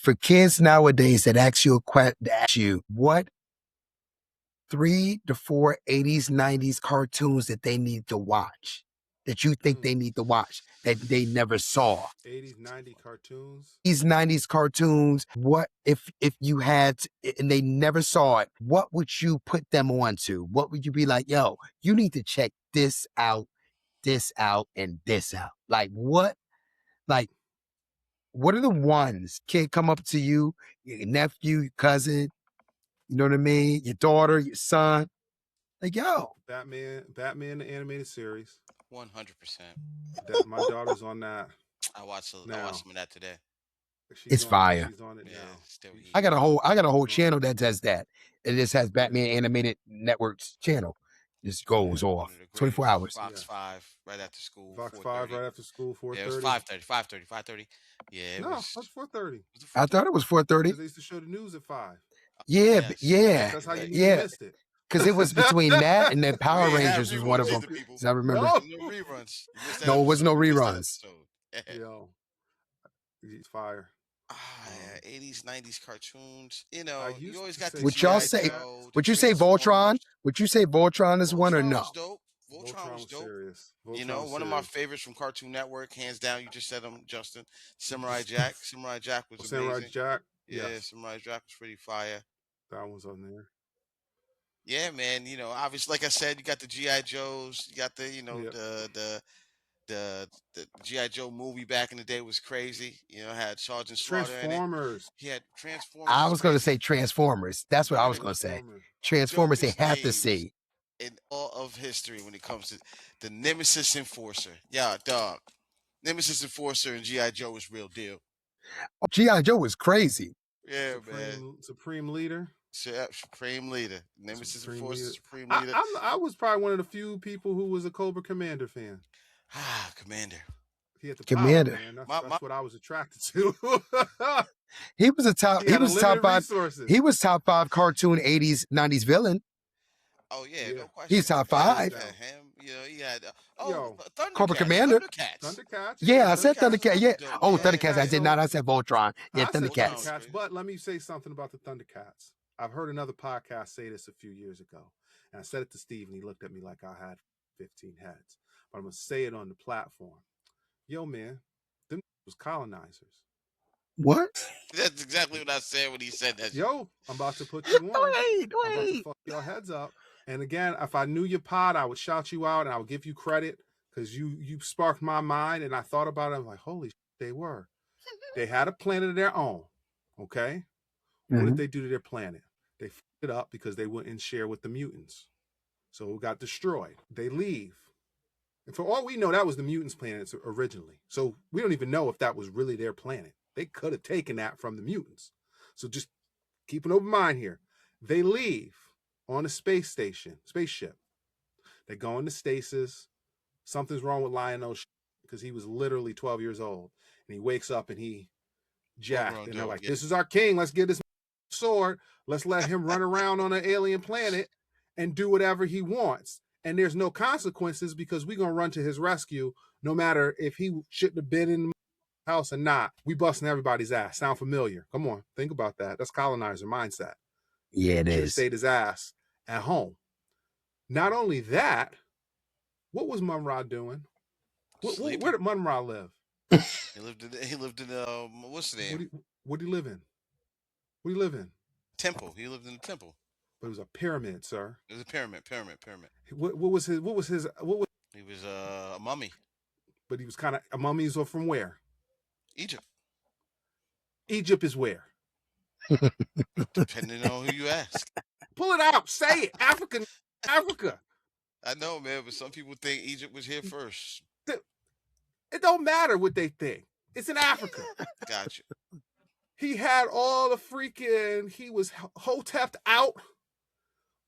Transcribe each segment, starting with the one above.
for kids nowadays that ask you what 3 to 4 80s, 90s cartoons that they need to watch, that you think they need to watch, that they never saw. 80s, 90s cartoons. These 90s cartoons, what if you had, and they never saw it, what would you put them on to? What would you be like, yo, you need to check this out, and this out? Like what are the ones? Kid come up to you, your nephew, your cousin, you know what I mean? Your daughter, your son. Like, yo. Batman the animated series. 100%. My daughter's on that. I watched some of that today. It's fire. She's on it now. I got a whole channel that does that. It just has Batman Animated Network's channel. Just goes off 24 hours. Fox 5 right after school. Fox 5 right after school. 4:30. Yeah, it was 5:30. Yeah, that's 4:30. I thought it was 4:30. They used to show the news at 5. Yeah, Yes. yeah. That's how you missed it. Because it was between that and then Power Rangers was one of them. I remember. No reruns. No, it was no reruns. Yo, he's fire. Yeah, 80s, 90s cartoons. You know, you always got. Would y'all say? Would you say Voltron? Would you say Voltron is one or no? Voltron was dope. Serious. You know, one of my favorites from Cartoon Network, hands down. You just said them, Justin. Samurai Jack. Samurai Jack was amazing. Samurai Jack. Yeah, yes. Samurai Jack was pretty fire. That one's on there. Yeah, man. You know, obviously, like I said, you got the GI Joes. You got the, you know, the GI Joe movie back in the day was crazy. You know, had Sergeant Slaughter Transformers. in it. He had Transformers. I was going to say Transformers. That's what I was going to say. Transformers, they have to see. In all of history, when it comes to the Nemesis Enforcer, yeah, dog. Nemesis Enforcer and GI Joe was real deal. GI Joe was crazy. Yeah, man. Supreme Leader. Supreme Leader. Nemesis Enforcer, Supreme Leader. I was probably one of the few people who was a Cobra Commander fan. Commander. He had the Commander. Power, man. That's what I was attracted to. He was top 5. Resources. He was top 5 cartoon 80s, 90s villain. Oh yeah, no question. He's top 5. Him, you know, he had ThunderCats. Cobra Commander. ThunderCats. Yeah, I said ThunderCats. Yeah. Oh, yeah, ThunderCats. I did not. I said Voltron. Yeah, ThunderCats. ThunderCats. But let me say something about the ThunderCats. I've heard another podcast say this a few years ago, and I said it to Steve, and he looked at me like I had 15 heads. But I'm gonna say it on the platform. Yo, man, them was colonizers. What? That's exactly what I said when he said that. Yo, I'm about to put you on. Wait. I'm about to fuck your heads up. And again, if I knew your pod, I would shout you out and I would give you credit because you sparked my mind. And I thought about it. I'm like, holy shit, they were. They had a planet of their own. Okay. What did they do to their planet? They fucked it up because they wouldn't share with the mutants. So it got destroyed. They leave. And for all we know, that was the mutants' planet originally. So we don't even know if that was really their planet. They could have taken that from the mutants. So just keep an open mind here. They leave on a spaceship. They go into stasis. Something's wrong with Lionel's because he was literally 12 years old. And he wakes up and he jacked. And they're like, this is our king. Let's get this sword. Let's let him run around on an alien planet and do whatever he wants. And there's no consequences because we're going to run to his rescue no matter if he shouldn't have been in the house or not. We busting everybody's ass. Sound familiar? Come on. Think about that. That's colonizer mindset. Yeah, it Should is. stayed his ass at home. Not only that, what was Munra doing? Where did Munra live? He lived in what's the name? What did he live in? What did he live in? Temple. He lived in the temple. But it was a pyramid, sir. It was a pyramid. What was his? He was a mummy. But he was kind of mummies are from where? Egypt. Egypt is where? Depending on who you ask. Pull it out. Say it. Africa. I know, man, but some people think Egypt was here first. It don't matter what they think. It's in Africa. Gotcha. He had all the freaking, he was hotepped out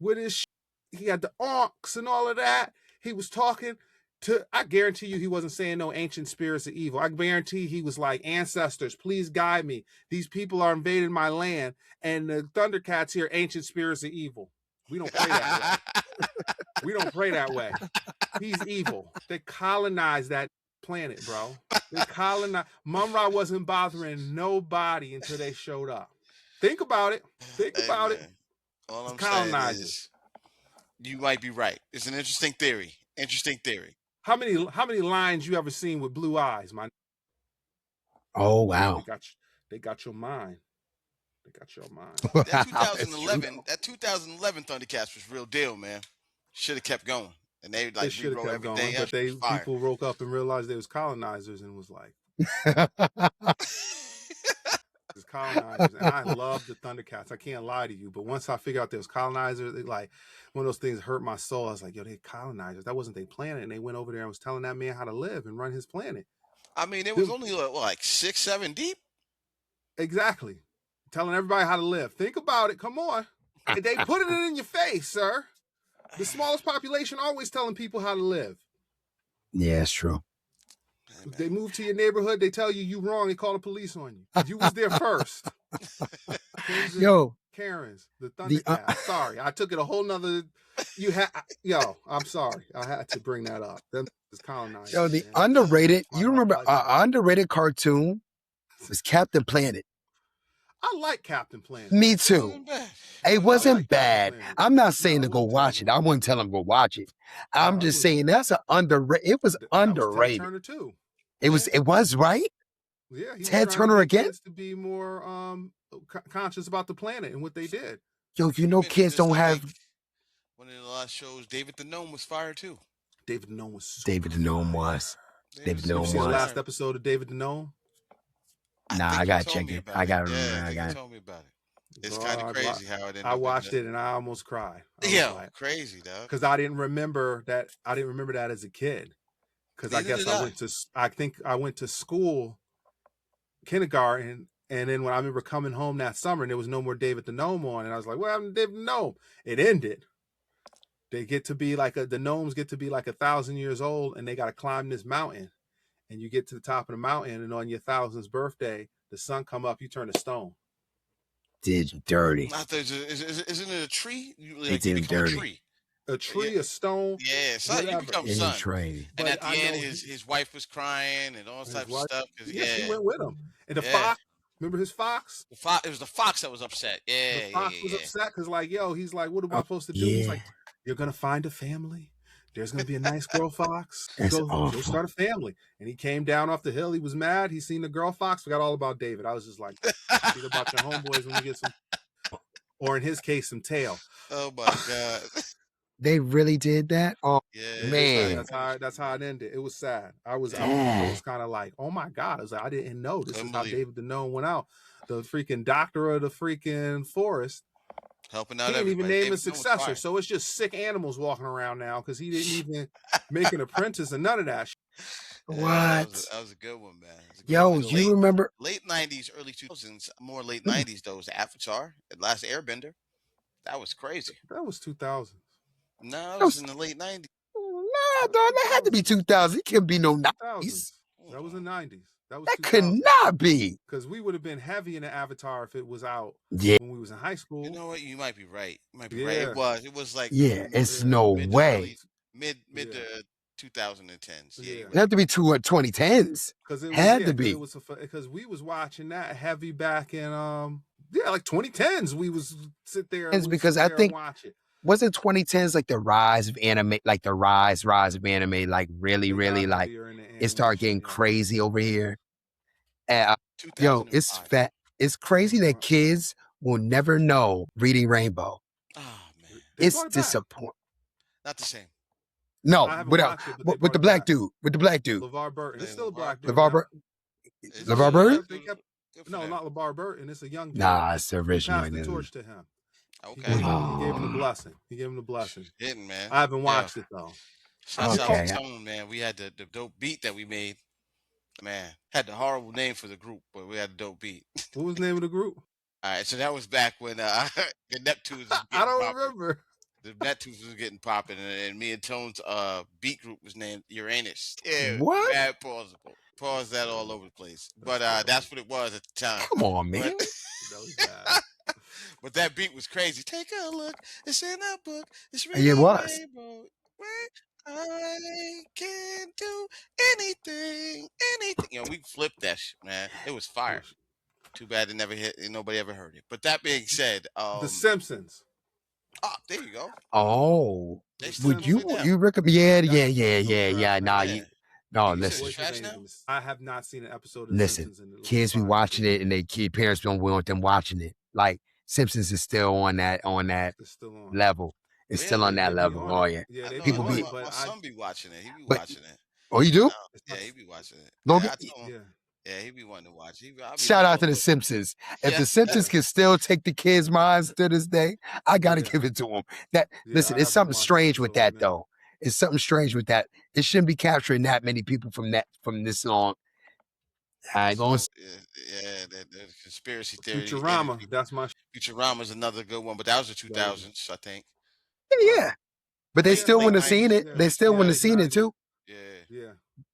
with his he had the onks and all of that. He was talking to, I guarantee you he wasn't saying no ancient spirits of evil. I guarantee he was like, ancestors, please guide me. These people are invading my land, and the ThunderCats here, ancient spirits of evil. We don't pray that way. We don't pray that way. He's evil. They colonized that planet, bro. They colonized. Mum-Ra wasn't bothering nobody until they showed up. Think about it. Think about it. All It's I'm saying colonizers. is, you might be right. It's an interesting theory. Interesting theory. How many lions you ever seen with blue eyes, man? Oh wow. They got your mind. They got your mind. That 2011 ThunderCats was real deal, man. Should have kept going. And they like should have rewrote kept everything. going, but people woke up and realized they was colonizers and was like, "It's colonizers." And I love the ThunderCats. I can't lie to you, but once I figured out there was colonizers, it like one of those things hurt my soul. I was like, "Yo, they colonizers. That wasn't their planet." And they went over there and was telling that man how to live and run his planet. I mean, it was only like 6, 7 deep. Exactly. Telling everybody how to live. Think about it. Come on. They put it in your face, sir. The smallest population always telling people how to live. Yeah, it's true. If they move to your neighborhood, they tell you wrong. They call the police on you. You was there first. Yo, Karens, the ThunderCats. Sorry, I took it a whole nother. I'm sorry. I had to bring that up. Them is colonizers. Yo, the underrated. You remember underrated cartoon was Captain Planet. I like Captain Planet. Me too. It wasn't bad. I'm not saying to go watch it. I wouldn't tell them to go watch it. I'm just saying that's an underrated. It was underrated. Ted Turner too. It was right. Yeah, Ted Turner again. To be more conscious about the planet and what they did. Yo, kids don't have. One of the last shows, David the Gnome was fired too. David the Gnome was. David the Gnome was. David the Gnome was. The last episode of David the Gnome. Nah, I gotta check it. I gotta remember. I got. Told me about it. It's kind of crazy how it ended. I watched it and I almost cried. Yeah, crazy, dog. Because I didn't remember that. As a kid. Because I guess I went to school, kindergarten, and then when I remember coming home that summer and there was no more David the Gnome on, and I was like, "What happened to David the Gnome?" It ended. They get to be like the gnomes get to be like 1,000 years old, and they got to climb this mountain. And you get to the top of the mountain, and on your 1000th birthday, the sun come up, you turn to stone. Did you dirty? Isn't it a tree? They did him dirty. A tree, a stone. Yeah, son, you become son. And at the end, his wife was crying and all types of stuff. She went with him. And the fox, remember his fox? It was the fox that was upset. Yeah, the fox was upset because, like, he's like, what am I supposed to do? He's like, you're gonna find a family. There's gonna be a nice girl fox. Go start a family. And he came down off the hill. He was mad. He seen the girl fox. Forgot all about David. I was just like, think about your homeboys when you get some, or in his case, some tail. Oh my God. They really did that? Oh yeah, man. That's how it ended. It was sad. I was kind of like, oh my God. I was like, I didn't know this is how David the Gnome went out. The freaking doctor of the freaking forest. Helping out. He didn't even name his successor, so it's just sick animals walking around now because he didn't even make an apprentice and none of that. What? That was a good one, man. Yo, you remember late 90s, early 2000s, more late 90s though, was Avatar, The Last Airbender. That was crazy. That was 2000. No, it was in the late 90s. Nah, dog, that had to be 2000. It can't be no 90s. That was the 90s. That could not be. Because we would have been heavy in the Avatar if it was out when we was in high school. You know what? You might be right. Right. It was like it's no way. Mid to 2010s. Yeah. It had to be 2010s. Because it had to be. Because we was watching that heavy back in like 2010s. We was sit there and I think watch it. Was it 2010s like the rise of anime, like the rise of anime, like really like it started getting crazy over here. Yo, it's fat. It's crazy that kids will never know Reading Rainbow. Oh man, it's disappointing. Not the same. No, with the black dude. With the black dude. LeVar Burton. It's still a black dude. LeVar Burton? No, not LeVar Burton. It's a young dude. Nah, it's the original. He passed the torch to him. Okay. He gave him the blessing. Hidden, man. I haven't watched it though. Shouts out to Tone, man. We had the dope beat that we made. Man, had the horrible name for the group, but we had a dope beat. What was the name of the group? All right, so that was back when the Neptunes was I don't remember. The Neptunes was getting popping, and me and Tone's beat group was named Uranus. Yeah, what? Bad plausible. Pause that all over the place. But that's what it was at the time. Come on, man. That was bad. But that beat was crazy. Take a look. It's in that book. It's really Rainbow. I can do anything. You know, we flipped that shit, man. It was fire. Too bad it never hit. Nobody ever heard it. But that being said, The Simpsons. oh, there you go. Oh, They still would you moving now. you recommend? Yeah, That's Nah, Yeah. you. No, You said listen. it's trash now? I have not seen an episode of The Listen, Simpsons in kids be watching it, and they parents don't want them watching it. Like Simpsons is still on that It's still on. level. It's still on that They be level. on Oh it. yeah. Yeah, they People be on be. it, but my son be watching it. He be But- watching it. Oh, you do? Yeah, he be watching it. Don't Yeah, I get- told him. Yeah, he be wanting to watch. Shout out to the Simpsons. If the Simpsons can still take the kids' minds to this day, I gotta give it to them. Listen, it's something strange with that though. It's something strange with that. It shouldn't be capturing that many people from this long. I ain't gonna. Yeah, the conspiracy theory. Futurama. That's my. Futurama's another good one, but that was the 2000s, I think. Yeah. But they still wouldn't have seen it. Yeah. They still wouldn't have seen it too. Yeah. Yeah.